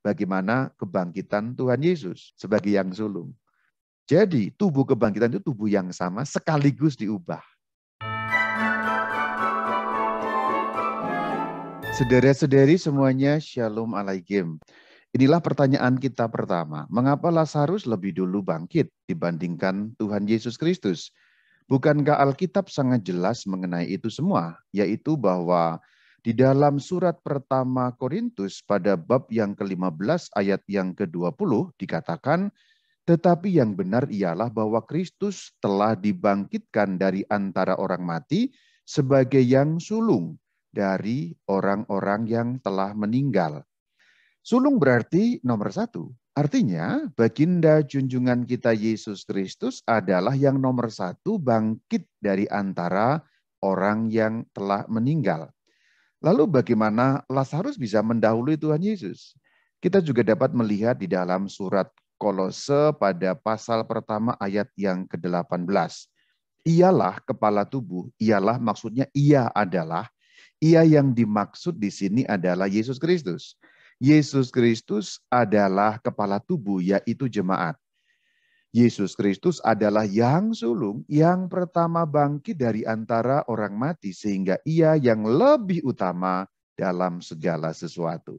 bagaimana kebangkitan Tuhan Yesus sebagai yang sulung. Jadi tubuh kebangkitan itu tubuh yang sama sekaligus diubah. Saudara-saudari semuanya, Shalom Alaikum. Inilah pertanyaan kita pertama. Mengapa Lazarus lebih dulu bangkit dibandingkan Tuhan Yesus Kristus? Bukankah Alkitab sangat jelas mengenai itu semua? Yaitu bahwa di dalam surat pertama Korintus pada bab yang ke-15 ayat yang ke-20 dikatakan, tetapi yang benar ialah bahwa Kristus telah dibangkitkan dari antara orang mati sebagai yang sulung dari orang-orang yang telah meninggal. Sulung berarti nomor satu. Artinya baginda junjungan kita Yesus Kristus adalah yang nomor satu bangkit dari antara orang yang telah meninggal. Lalu bagaimana Lazarus bisa mendahului Tuhan Yesus? Kita juga dapat melihat di dalam surat Kolose pada pasal pertama ayat yang ke-18. Ialah kepala tubuh, ialah maksudnya ia adalah. Ia yang dimaksud di sini adalah Yesus Kristus. Yesus Kristus adalah kepala tubuh, yaitu jemaat. Yesus Kristus adalah yang sulung, yang pertama bangkit dari antara orang mati, sehingga ia yang lebih utama dalam segala sesuatu.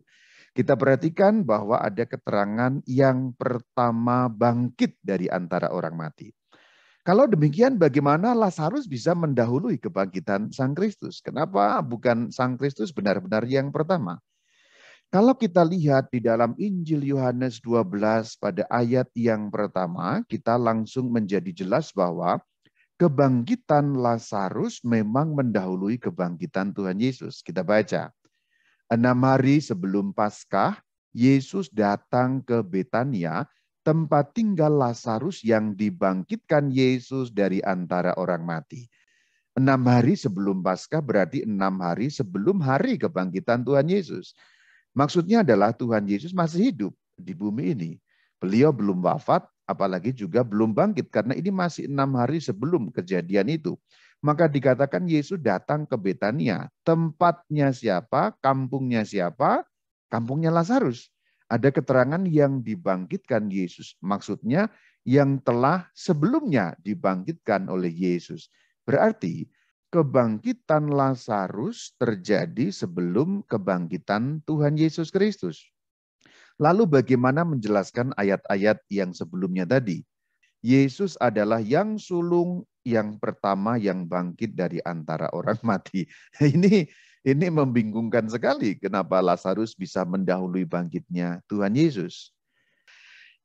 Kita perhatikan bahwa ada keterangan yang pertama bangkit dari antara orang mati. Kalau demikian bagaimana Lazarus bisa mendahului kebangkitan Sang Kristus? Kenapa bukan Sang Kristus benar-benar yang pertama? Kalau kita lihat di dalam Injil Yohanes 12 pada ayat yang pertama, kita langsung menjadi jelas bahwa kebangkitan Lazarus memang mendahului kebangkitan Tuhan Yesus. Kita baca. 6 hari sebelum Paskah, Yesus datang ke Betania, tempat tinggal Lazarus yang dibangkitkan Yesus dari antara orang mati. 6 hari sebelum Paskah berarti 6 hari sebelum hari kebangkitan Tuhan Yesus. Maksudnya adalah Tuhan Yesus masih hidup di bumi ini. Beliau belum wafat, apalagi juga belum bangkit, karena ini masih 6 hari sebelum kejadian itu. Maka dikatakan Yesus datang ke Betania. Tempatnya siapa? Kampungnya siapa? Kampungnya Lazarus. Ada keterangan yang dibangkitkan Yesus. Maksudnya yang telah sebelumnya dibangkitkan oleh Yesus. Berarti kebangkitan Lazarus terjadi sebelum kebangkitan Tuhan Yesus Kristus. Lalu bagaimana menjelaskan ayat-ayat yang sebelumnya tadi? Yesus adalah yang sulung yang pertama yang bangkit dari antara orang mati. Ini membingungkan sekali kenapa Lazarus bisa mendahului bangkitnya Tuhan Yesus.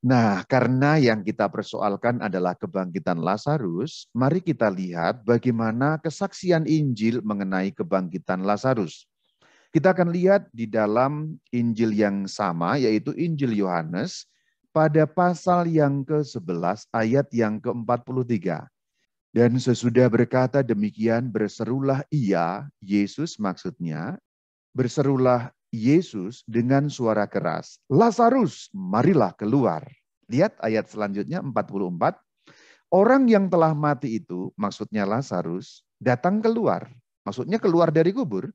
Nah, karena yang kita persoalkan adalah kebangkitan Lazarus, mari kita lihat bagaimana kesaksian Injil mengenai kebangkitan Lazarus. Kita akan lihat di dalam Injil yang sama, yaitu Injil Yohanes, pada pasal yang ke-11 ayat yang ke-43. Dan sesudah berkata demikian, berserulah ia, Yesus maksudnya, berserulah Yesus dengan suara keras, Lazarus, marilah keluar. Lihat ayat selanjutnya 44. Orang yang telah mati itu, maksudnya Lazarus, datang keluar. Maksudnya keluar dari kubur.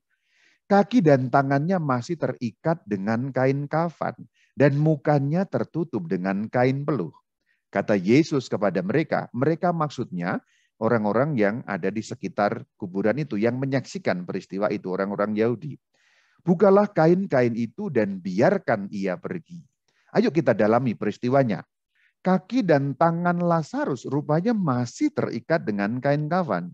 Kaki dan tangannya masih terikat dengan kain kafan. Dan mukanya tertutup dengan kain peluh. Kata Yesus kepada mereka, mereka maksudnya orang-orang yang ada di sekitar kuburan itu, yang menyaksikan peristiwa itu, orang-orang Yahudi. Bukalah kain-kain itu dan biarkan ia pergi. Ayo kita dalami peristiwanya. Kaki dan tangan Lazarus rupanya masih terikat dengan kain kafan.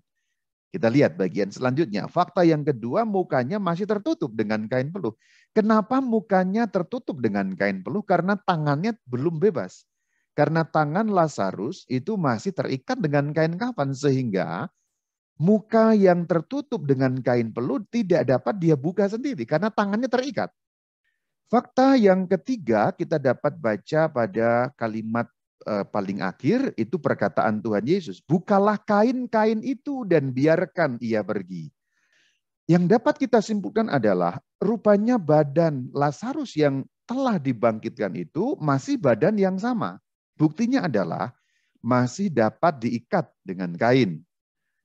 Kita lihat bagian selanjutnya. Fakta yang kedua, mukanya masih tertutup dengan kain peluh. Kenapa mukanya tertutup dengan kain peluh? Karena tangannya belum bebas. Karena tangan Lazarus itu masih terikat dengan kain kafan, sehingga muka yang tertutup dengan kain peluh tidak dapat dia buka sendiri karena tangannya terikat. Fakta yang ketiga kita dapat baca pada kalimat paling akhir, itu perkataan Tuhan Yesus. Bukalah kain-kain itu dan biarkan ia pergi. Yang dapat kita simpulkan adalah rupanya badan Lazarus yang telah dibangkitkan itu masih badan yang sama. Buktinya adalah masih dapat diikat dengan kain.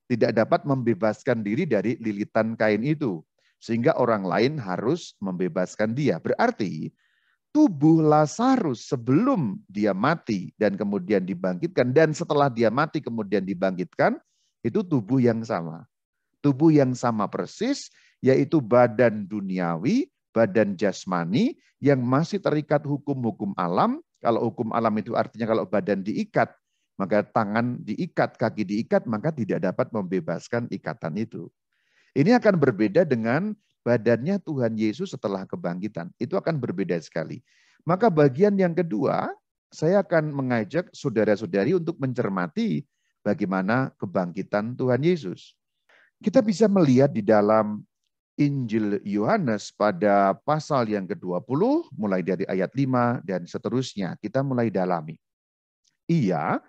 Tidak dapat membebaskan diri dari lilitan kain itu. Sehingga orang lain harus membebaskan dia. Berarti tubuh Lazarus sebelum dia mati dan kemudian dibangkitkan, dan setelah dia mati kemudian dibangkitkan, itu tubuh yang sama. Tubuh yang sama persis, yaitu badan duniawi, badan jasmani, yang masih terikat hukum-hukum alam. Kalau hukum alam itu artinya kalau badan diikat, maka tangan diikat, kaki diikat, maka tidak dapat membebaskan ikatan itu. Ini akan berbeda dengan badannya Tuhan Yesus setelah kebangkitan. Itu akan berbeda sekali. Maka bagian yang kedua, saya akan mengajak saudara-saudari untuk mencermati bagaimana kebangkitan Tuhan Yesus. Kita bisa melihat di dalam Injil Yohanes pada pasal yang ke-20, mulai dari ayat 5 dan seterusnya. Kita mulai dalami. Ia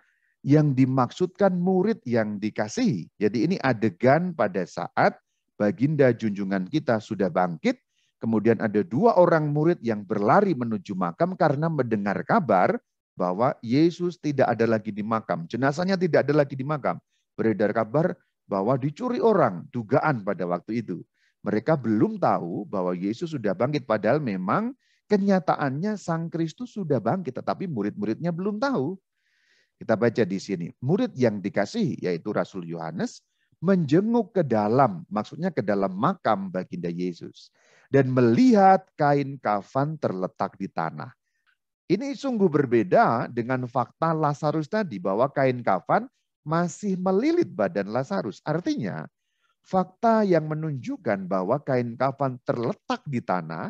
yang dimaksudkan murid yang dikasihi. Jadi ini adegan pada saat baginda junjungan kita sudah bangkit, kemudian ada dua orang murid yang berlari menuju makam karena mendengar kabar bahwa Yesus tidak ada lagi di makam. Jenazahnya tidak ada lagi di makam. Beredar kabar bahwa dicuri orang, dugaan pada waktu itu. Mereka belum tahu bahwa Yesus sudah bangkit, padahal memang kenyataannya Sang Kristus sudah bangkit, tetapi murid-muridnya belum tahu. Kita baca di sini, murid yang dikasihi, yaitu Rasul Yohanes, menjenguk ke dalam, maksudnya ke dalam makam baginda Yesus, dan melihat kain kafan terletak di tanah. Ini sungguh berbeda dengan fakta Lazarus tadi, bahwa kain kafan masih melilit badan Lazarus. Artinya, fakta yang menunjukkan bahwa kain kafan terletak di tanah,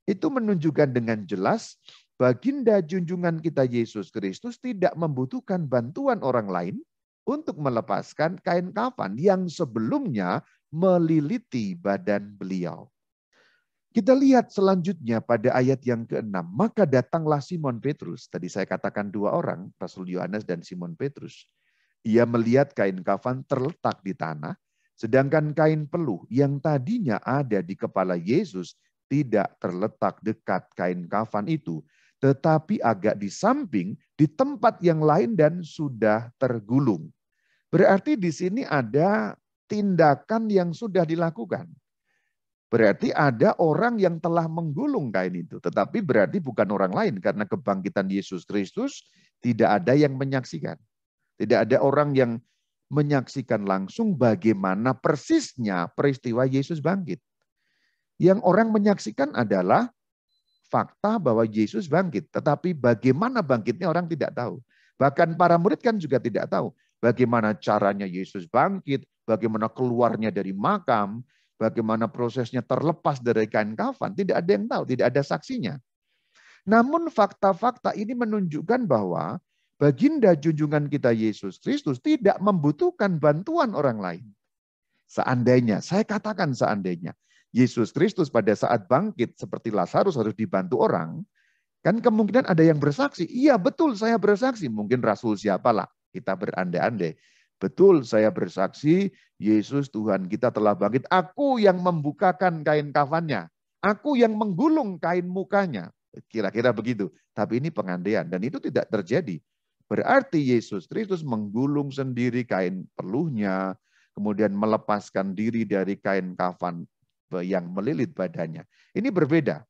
itu menunjukkan dengan jelas baginda junjungan kita Yesus Kristus tidak membutuhkan bantuan orang lain untuk melepaskan kain kafan yang sebelumnya meliliti badan beliau. Kita lihat selanjutnya pada ayat yang ke-6. Maka datanglah Simon Petrus. Tadi saya katakan dua orang, Rasul Yohanes dan Simon Petrus. Ia melihat kain kafan terletak di tanah, sedangkan kain peluh yang tadinya ada di kepala Yesus tidak terletak dekat kain kafan itu, tetapi agak di samping, di tempat yang lain dan sudah tergulung. Berarti di sini ada tindakan yang sudah dilakukan. Berarti ada orang yang telah menggulung kain itu. Tetapi berarti bukan orang lain. Karena kebangkitan Yesus Kristus tidak ada yang menyaksikan. Tidak ada orang yang menyaksikan langsung bagaimana persisnya peristiwa Yesus bangkit. Yang orang menyaksikan adalah fakta bahwa Yesus bangkit. Tetapi bagaimana bangkitnya orang tidak tahu. Bahkan para murid kan juga tidak tahu. Bagaimana caranya Yesus bangkit, bagaimana keluarnya dari makam, bagaimana prosesnya terlepas dari kain kafan. Tidak ada yang tahu, tidak ada saksinya. Namun fakta-fakta ini menunjukkan bahwa baginda junjungan kita Yesus Kristus tidak membutuhkan bantuan orang lain. Seandainya, saya katakan seandainya, Yesus Kristus pada saat bangkit seperti Lazarus harus dibantu orang, kan kemungkinan ada yang bersaksi. Iya betul saya bersaksi, mungkin rasul siapalah. Kita berandai-andai. Betul saya bersaksi, Yesus Tuhan kita telah bangkit. Aku yang membukakan kain kafannya. Aku yang menggulung kain mukanya. Kira-kira begitu. Tapi ini pengandaian dan itu tidak terjadi. Berarti Yesus Kristus menggulung sendiri kain peluhnya, kemudian melepaskan diri dari kain kafan yang melilit badannya. Ini berbeda.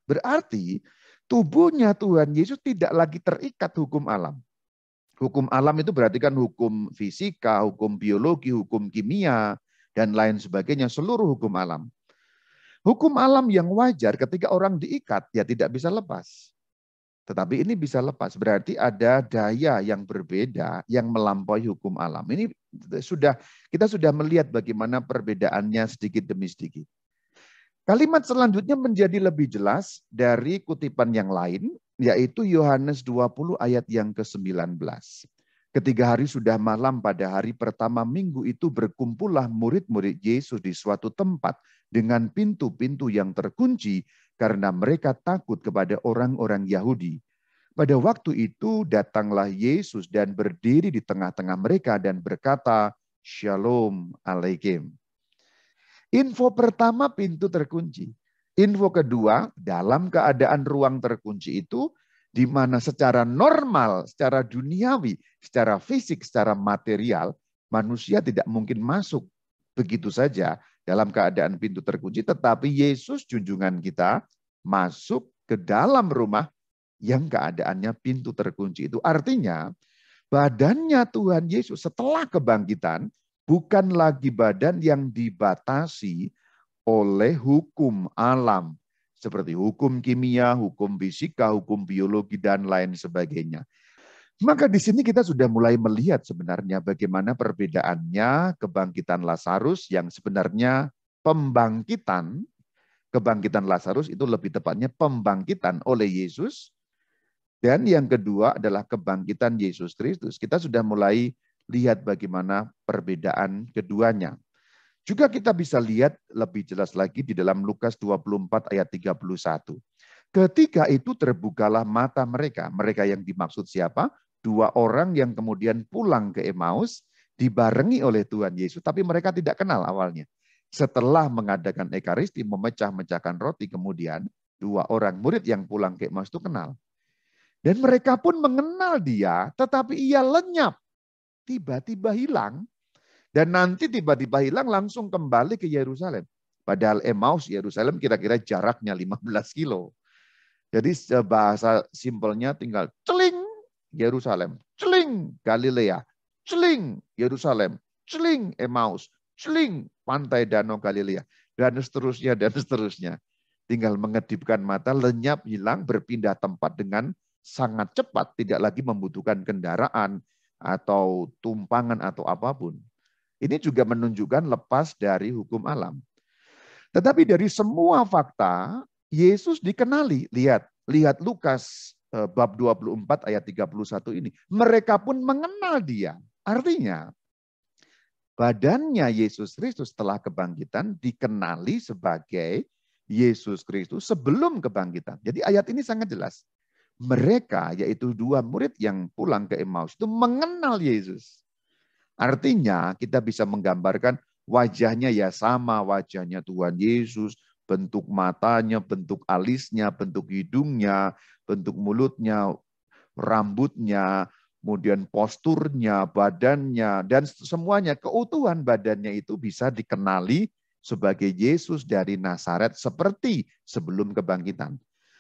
Berarti tubuhnya Tuhan Yesus tidak lagi terikat hukum alam. Hukum alam itu berarti kan hukum fisika, hukum biologi, hukum kimia, dan lain sebagainya, seluruh hukum alam. Hukum alam yang wajar ketika orang diikat, ya tidak bisa lepas. Tetapi ini bisa lepas, berarti ada daya yang berbeda yang melampaui hukum alam. Ini kita sudah melihat bagaimana perbedaannya sedikit demi sedikit. Kalimat selanjutnya menjadi lebih jelas dari kutipan yang lain, yaitu Yohanes 20 ayat yang ke-19. Ketika hari sudah malam pada hari pertama minggu itu berkumpullah murid-murid Yesus di suatu tempat dengan pintu-pintu yang terkunci karena mereka takut kepada orang-orang Yahudi. Pada waktu itu datanglah Yesus dan berdiri di tengah-tengah mereka dan berkata, Shalom Alaikum. Info pertama, pintu terkunci. Info kedua, dalam keadaan ruang terkunci itu, di mana secara normal, secara duniawi, secara fisik, secara material, manusia tidak mungkin masuk begitu saja dalam keadaan pintu terkunci. Tetapi Yesus junjungan kita masuk ke dalam rumah yang keadaannya pintu terkunci itu. Artinya badannya Tuhan Yesus setelah kebangkitan bukan lagi badan yang dibatasi oleh hukum alam. Seperti hukum kimia, hukum fisika, hukum biologi, dan lain sebagainya. Maka di sini kita sudah mulai melihat sebenarnya bagaimana perbedaannya kebangkitan Lazarus yang sebenarnya kebangkitan Lazarus itu lebih tepatnya pembangkitan oleh Yesus. Dan yang kedua adalah kebangkitan Yesus Kristus. Kita sudah mulai lihat bagaimana perbedaan keduanya. Juga kita bisa lihat lebih jelas lagi di dalam Lukas 24 ayat 31. Ketika itu terbukalah mata mereka. Mereka yang dimaksud siapa? 2 orang yang kemudian pulang ke Emmaus dibarengi oleh Tuhan Yesus. Tapi mereka tidak kenal awalnya. Setelah mengadakan Ekaristi, memecah-mecahkan roti, kemudian 2 orang murid yang pulang ke Emmaus itu kenal. Dan mereka pun mengenal dia, tetapi ia lenyap. Tiba-tiba hilang. Dan nanti tiba-tiba hilang langsung kembali ke Yerusalem. Padahal Emmaus, Yerusalem kira-kira jaraknya 15 kilo. Jadi bahasa simpelnya tinggal celing Yerusalem, celing Galilea, celing Yerusalem, celing Emmaus, celing pantai Danau Galilea, dan seterusnya, dan seterusnya. Tinggal mengedipkan mata, lenyap, hilang, berpindah tempat dengan sangat cepat. Tidak lagi membutuhkan kendaraan atau tumpangan atau apapun. Ini juga menunjukkan lepas dari hukum alam. Tetapi dari semua fakta, Yesus dikenali. Lihat Lukas bab 24 ayat 31 ini. Mereka pun mengenal dia. Artinya, badannya Yesus Kristus setelah kebangkitan dikenali sebagai Yesus Kristus sebelum kebangkitan. Jadi ayat ini sangat jelas. Mereka, yaitu 2 murid yang pulang ke Emmaus, itu mengenal Yesus. Artinya kita bisa menggambarkan wajahnya ya sama, wajahnya Tuhan Yesus, bentuk matanya, bentuk alisnya, bentuk hidungnya, bentuk mulutnya, rambutnya, kemudian posturnya, badannya, dan semuanya, keutuhan badannya itu bisa dikenali sebagai Yesus dari Nazaret seperti sebelum kebangkitan.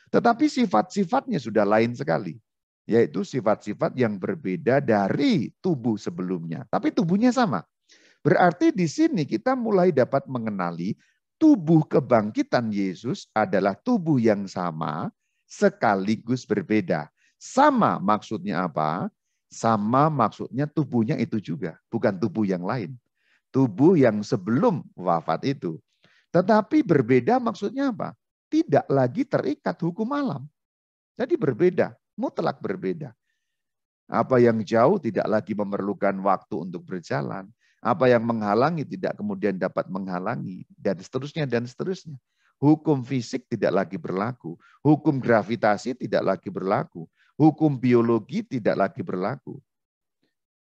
Tetapi sifat-sifatnya sudah lain sekali. Yaitu sifat-sifat yang berbeda dari tubuh sebelumnya. Tapi tubuhnya sama. Berarti di sini kita mulai dapat mengenali tubuh kebangkitan Yesus adalah tubuh yang sama sekaligus berbeda. Sama maksudnya apa? Sama maksudnya tubuhnya itu juga. Bukan tubuh yang lain. Tubuh yang sebelum wafat itu. Tetapi berbeda maksudnya apa? Tidak lagi terikat hukum alam. Jadi berbeda. Mutlak berbeda. Apa yang jauh tidak lagi memerlukan waktu untuk berjalan. Apa yang menghalangi tidak kemudian dapat menghalangi. Dan seterusnya, dan seterusnya. Hukum fisik tidak lagi berlaku. Hukum gravitasi tidak lagi berlaku. Hukum biologi tidak lagi berlaku.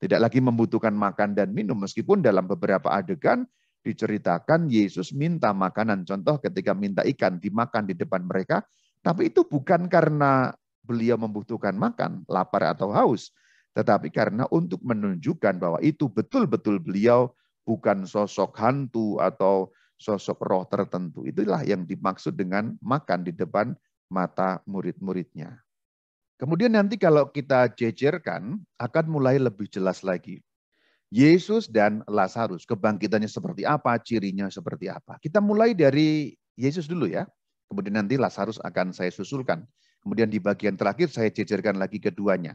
Tidak lagi membutuhkan makan dan minum. Meskipun dalam beberapa adegan diceritakan Yesus minta makanan. Contoh ketika minta ikan dimakan di depan mereka. Tapi itu bukan karena beliau membutuhkan makan, lapar atau haus. Tetapi karena untuk menunjukkan bahwa itu betul-betul beliau bukan sosok hantu atau sosok roh tertentu. Itulah yang dimaksud dengan makan di depan mata murid-muridnya. Kemudian nanti kalau kita jejerkan akan mulai lebih jelas lagi. Yesus dan Lazarus, kebangkitannya seperti apa, cirinya seperti apa. Kita mulai dari Yesus dulu ya. Kemudian nanti Lazarus akan saya susulkan. Kemudian di bagian terakhir saya jejerkan lagi keduanya.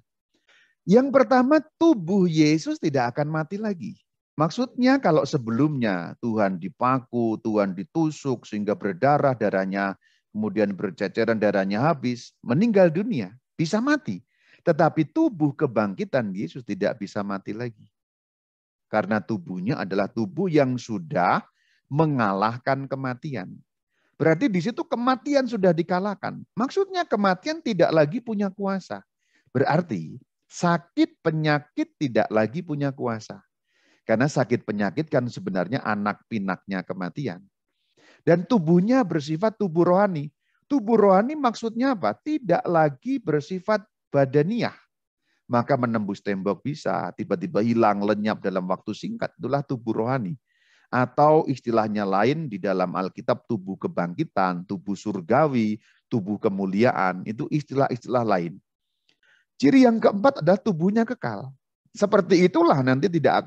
Yang pertama, tubuh Yesus tidak akan mati lagi. Maksudnya kalau sebelumnya Tuhan dipaku, Tuhan ditusuk sehingga berdarah, darahnya kemudian berceceran, darahnya habis, meninggal dunia, bisa mati. Tetapi tubuh kebangkitan Yesus tidak bisa mati lagi. Karena tubuhnya adalah tubuh yang sudah mengalahkan kematian. Berarti di situ kematian sudah dikalahkan. Maksudnya kematian tidak lagi punya kuasa. Berarti sakit penyakit tidak lagi punya kuasa. Karena sakit penyakit kan sebenarnya anak pinaknya kematian. Dan tubuhnya bersifat tubuh rohani. Tubuh rohani maksudnya apa? Tidak lagi bersifat badaniah. Maka menembus tembok bisa, tiba-tiba hilang, lenyap dalam waktu singkat. Itulah tubuh rohani. Atau istilahnya lain di dalam Alkitab, tubuh kebangkitan, tubuh surgawi, tubuh kemuliaan, itu istilah-istilah lain. Ciri yang keempat adalah tubuhnya kekal. Seperti itulah nanti tidak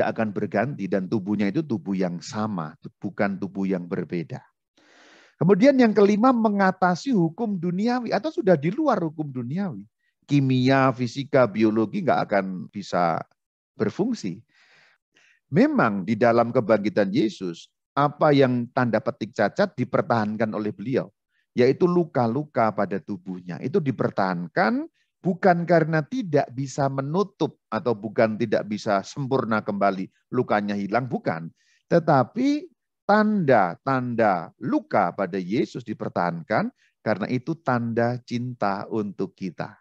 akan berganti, dan tubuhnya itu tubuh yang sama, bukan tubuh yang berbeda. Kemudian yang kelima, mengatasi hukum duniawi atau sudah di luar hukum duniawi. Kimia, fisika, biologi nggak akan bisa berfungsi. Memang di dalam kebangkitan Yesus, apa yang tanda petik cacat dipertahankan oleh beliau, yaitu luka-luka pada tubuhnya. Itu dipertahankan bukan karena tidak bisa menutup atau bukan tidak bisa sempurna kembali, lukanya hilang, bukan. Tetapi tanda-tanda luka pada Yesus dipertahankan karena itu tanda cinta untuk kita.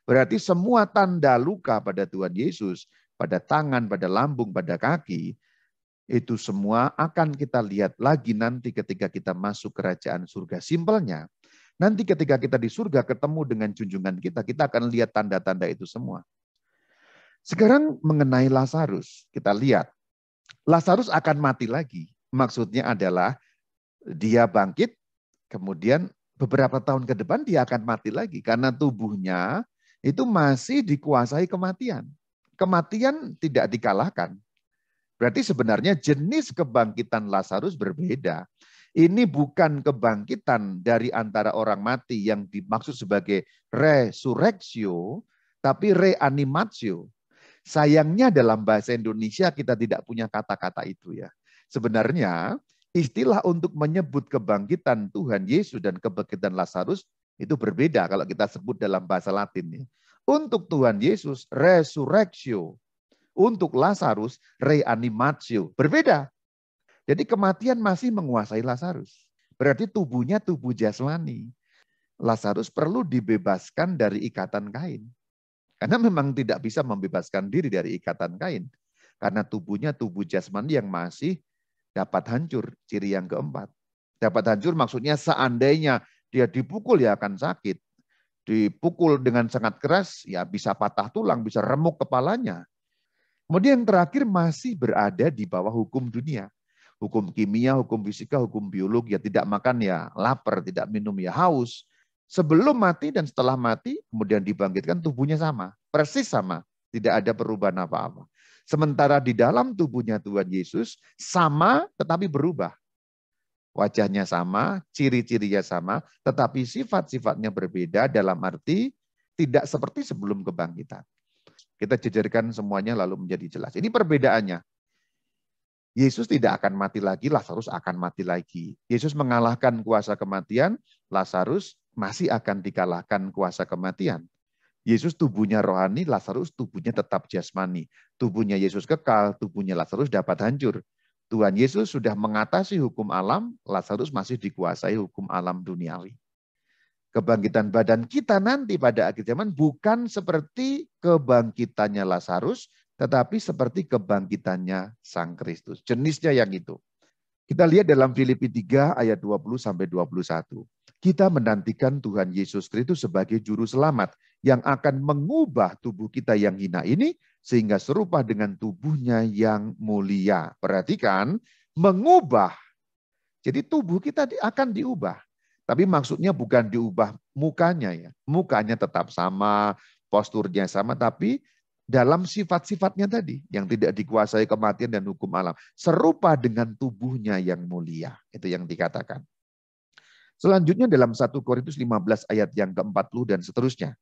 Berarti semua tanda luka pada Tuhan Yesus, pada tangan, pada lambung, pada kaki, itu semua akan kita lihat lagi nanti ketika kita masuk kerajaan surga. Simpelnya, nanti ketika kita di surga ketemu dengan junjungan kita akan lihat tanda-tanda itu semua. Sekarang mengenai Lazarus, kita lihat. Lazarus akan mati lagi. Maksudnya adalah dia bangkit, kemudian beberapa tahun ke depan dia akan mati lagi. Karena tubuhnya itu masih dikuasai kematian. Kematian tidak dikalahkan. Berarti sebenarnya jenis kebangkitan Lazarus berbeda. Ini bukan kebangkitan dari antara orang mati yang dimaksud sebagai resurrektio, tapi reanimatio. Sayangnya dalam bahasa Indonesia kita tidak punya kata-kata itu ya. Sebenarnya istilah untuk menyebut kebangkitan Tuhan Yesus dan kebangkitan Lazarus itu berbeda kalau kita sebut dalam bahasa Latin. Untuk Tuhan Yesus, resurrectio. Untuk Lazarus, reanimatio. Berbeda. Jadi kematian masih menguasai Lazarus. Berarti tubuhnya tubuh jasmani. Lazarus perlu dibebaskan dari ikatan kain. Karena memang tidak bisa membebaskan diri dari ikatan kain. Karena tubuhnya tubuh jasmani yang masih dapat hancur. Ciri yang keempat. Dapat hancur maksudnya seandainya dia dipukul ya akan sakit. Dipukul dengan sangat keras, ya bisa patah tulang, bisa remuk kepalanya. Kemudian yang terakhir masih berada di bawah hukum dunia. Hukum kimia, hukum fisika, hukum biologi, ya tidak makan ya lapar, tidak minum ya haus. Sebelum mati dan setelah mati, kemudian dibangkitkan tubuhnya sama, persis sama, tidak ada perubahan apa-apa. Sementara di dalam tubuhnya Tuhan Yesus sama tetapi berubah. Wajahnya sama, ciri-cirinya sama, tetapi sifat-sifatnya berbeda dalam arti tidak seperti sebelum kebangkitan. Kita jejerkan semuanya lalu menjadi jelas. Ini perbedaannya. Yesus tidak akan mati lagi, Lazarus akan mati lagi. Yesus mengalahkan kuasa kematian, Lazarus masih akan dikalahkan kuasa kematian. Yesus tubuhnya rohani, Lazarus tubuhnya tetap jasmani. Tubuhnya Yesus kekal, tubuhnya Lazarus dapat hancur. Tuhan Yesus sudah mengatasi hukum alam, Lazarus masih dikuasai hukum alam duniawi. Kebangkitan badan kita nanti pada akhir zaman bukan seperti kebangkitannya Lazarus, tetapi seperti kebangkitannya Sang Kristus. Jenisnya yang itu. Kita lihat dalam Filipi 3 ayat 20-21. Kita menantikan Tuhan Yesus Kristus sebagai juru selamat yang akan mengubah tubuh kita yang hina ini sehingga serupa dengan tubuhnya yang mulia. Perhatikan, mengubah. Jadi tubuh kita akan diubah. Tapi maksudnya bukan diubah mukanya ya. Mukanya tetap sama, posturnya sama, tapi dalam sifat-sifatnya tadi yang tidak dikuasai kematian dan hukum alam. Serupa dengan tubuhnya yang mulia. Itu yang dikatakan. Selanjutnya dalam 1 Korintus 15 ayat yang ke-40 dan seterusnya.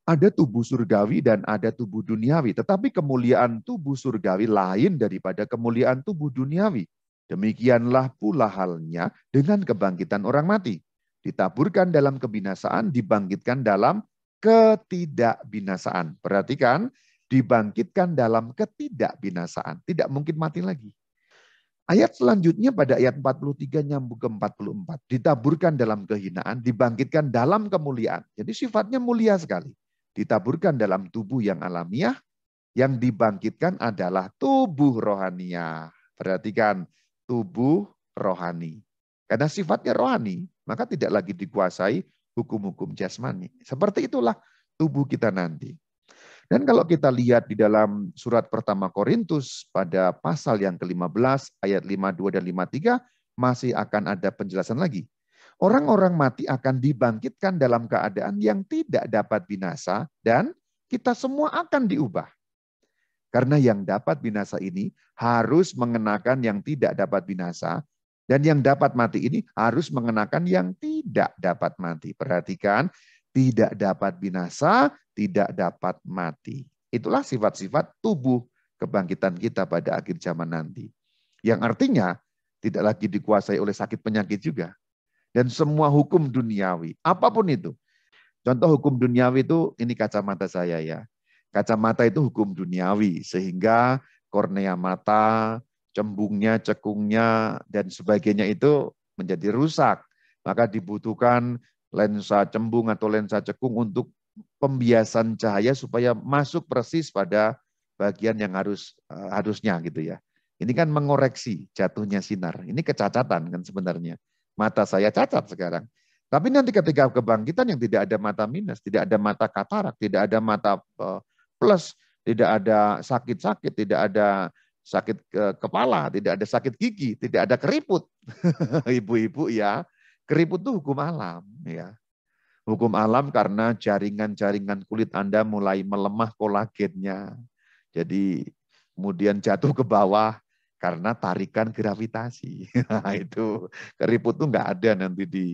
Ada tubuh surgawi dan ada tubuh duniawi. Tetapi kemuliaan tubuh surgawi lain daripada kemuliaan tubuh duniawi. Demikianlah pula halnya dengan kebangkitan orang mati. Ditaburkan dalam kebinasaan, dibangkitkan dalam ketidakbinasaan. Perhatikan, dibangkitkan dalam ketidakbinasaan. Tidak mungkin mati lagi. Ayat selanjutnya pada ayat 43 nyambung ke 44. Ditaburkan dalam kehinaan, dibangkitkan dalam kemuliaan. Jadi sifatnya mulia sekali. Ditaburkan dalam tubuh yang alamiah, yang dibangkitkan adalah tubuh rohaniah. Perhatikan, tubuh rohani. Karena sifatnya rohani, maka tidak lagi dikuasai hukum-hukum jasmani. Seperti itulah tubuh kita nanti. Dan kalau kita lihat di dalam surat pertama Korintus pada pasal yang ke-15 ayat 52 dan 53 masih akan ada penjelasan lagi. Orang-orang mati akan dibangkitkan dalam keadaan yang tidak dapat binasa dan kita semua akan diubah. Karena yang dapat binasa ini harus mengenakan yang tidak dapat binasa dan yang dapat mati ini harus mengenakan yang tidak dapat mati. Perhatikan, tidak dapat binasa, tidak dapat mati. Itulah sifat-sifat tubuh kebangkitan kita pada akhir zaman nanti. Yang artinya tidak lagi dikuasai oleh sakit penyakit juga. Dan semua hukum duniawi, apapun itu. Contoh hukum duniawi itu, ini kacamata saya ya. Kacamata itu hukum duniawi, sehingga kornea mata, cembungnya, cekungnya, dan sebagainya itu menjadi rusak. Maka dibutuhkan lensa cembung atau lensa cekung untuk pembiasan cahaya supaya masuk persis pada bagian yang harusnya gitu ya. Ini kan mengoreksi jatuhnya sinar. Ini kecacatan kan sebenarnya. Mata saya cacat sekarang. Tapi nanti ketika kebangkitan yang tidak ada mata minus, tidak ada mata katarak, tidak ada mata plus, tidak ada sakit-sakit, tidak ada sakit kepala, tidak ada sakit gigi, tidak ada keriput. Ibu-ibu ya, keriput itu hukum alam ya. Hukum alam karena jaringan-jaringan kulit Anda mulai melemah kolagennya. Jadi kemudian jatuh ke bawah karena tarikan gravitasi. Nah, itu keriput itu nggak ada nanti di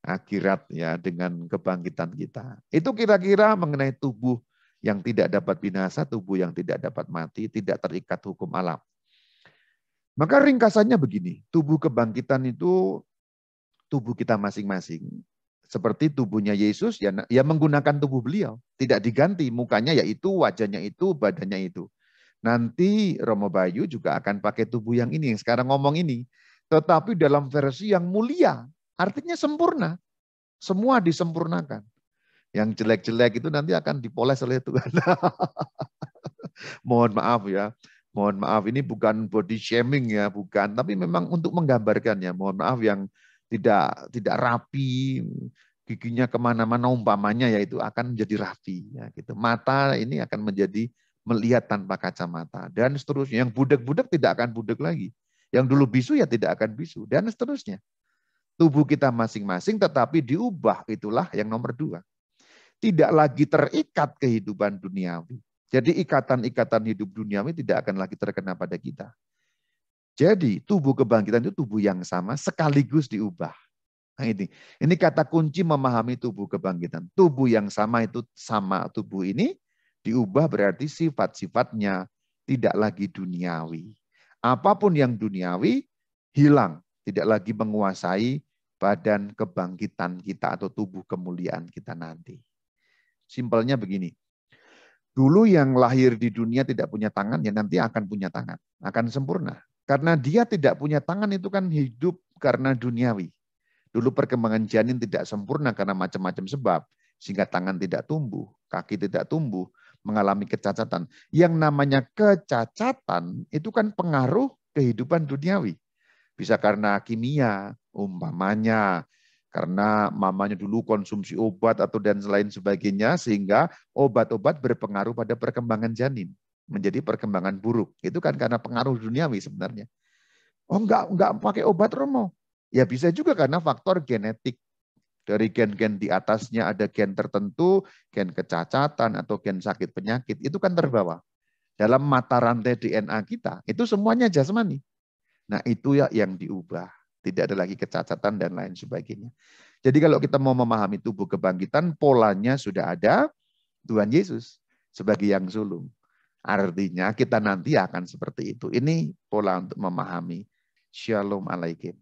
akhirat ya dengan kebangkitan kita. Itu kira-kira mengenai tubuh yang tidak dapat binasa, tubuh yang tidak dapat mati, tidak terikat hukum alam. Maka ringkasannya begini, tubuh kebangkitan itu tubuh kita masing-masing. Seperti tubuhnya Yesus, ya menggunakan tubuh beliau. Tidak diganti, mukanya yaitu, wajahnya itu, badannya itu. Nanti Romo Bayu juga akan pakai tubuh yang ini, yang sekarang ngomong ini. Tetapi dalam versi yang mulia, artinya sempurna. Semua disempurnakan. Yang jelek-jelek itu nanti akan dipoles oleh Tuhan. Mohon maaf ya. Mohon maaf, ini bukan body shaming ya, bukan. Tapi memang untuk menggambarkannya. Mohon maaf yang tidak rapi, giginya kemana-mana umpamanya yaitu akan menjadi rapi. Ya, gitu. Mata ini akan menjadi melihat tanpa kacamata. Dan seterusnya. Yang budak-budak tidak akan budak lagi. Yang dulu bisu ya tidak akan bisu. Dan seterusnya. Tubuh kita masing-masing tetapi diubah, itulah yang nomor 2. Tidak lagi terikat kehidupan duniawi. Jadi ikatan-ikatan hidup duniawi tidak akan lagi terkena pada kita. Jadi tubuh kebangkitan itu tubuh yang sama sekaligus diubah. Nah, ini kata kunci memahami tubuh kebangkitan. Tubuh yang sama itu sama tubuh ini diubah berarti sifat-sifatnya tidak lagi duniawi. Apapun yang duniawi hilang, tidak lagi menguasai badan kebangkitan kita atau tubuh kemuliaan kita nanti. Simpelnya begini. Dulu yang lahir di dunia tidak punya tangan, ya nanti akan punya tangan, akan sempurna. Karena dia tidak punya tangan itu kan hidup karena duniawi. Dulu perkembangan janin tidak sempurna karena macam-macam sebab. Sehingga tangan tidak tumbuh, kaki tidak tumbuh, mengalami kecacatan. Yang namanya kecacatan itu kan pengaruh kehidupan duniawi. Bisa karena kimia, umpamanya. Karena mamanya dulu konsumsi obat atau dan lain sebagainya. Sehingga obat-obat berpengaruh pada perkembangan janin. Menjadi perkembangan buruk. Itu kan karena pengaruh duniawi sebenarnya. Oh enggak pakai obat Romo. Ya bisa juga karena faktor genetik. Dari gen-gen di atasnya ada gen tertentu, gen kecacatan atau gen sakit penyakit. Itu kan terbawa. Dalam mata rantai DNA kita, itu semuanya jasmani. Nah itu ya yang diubah. Tidak ada lagi kecacatan dan lain sebagainya. Jadi kalau kita mau memahami tubuh kebangkitan, polanya sudah ada Tuhan Yesus sebagai yang sulung. Artinya kita nanti akan seperti itu. Ini pola untuk memahami. Shalom alaikum.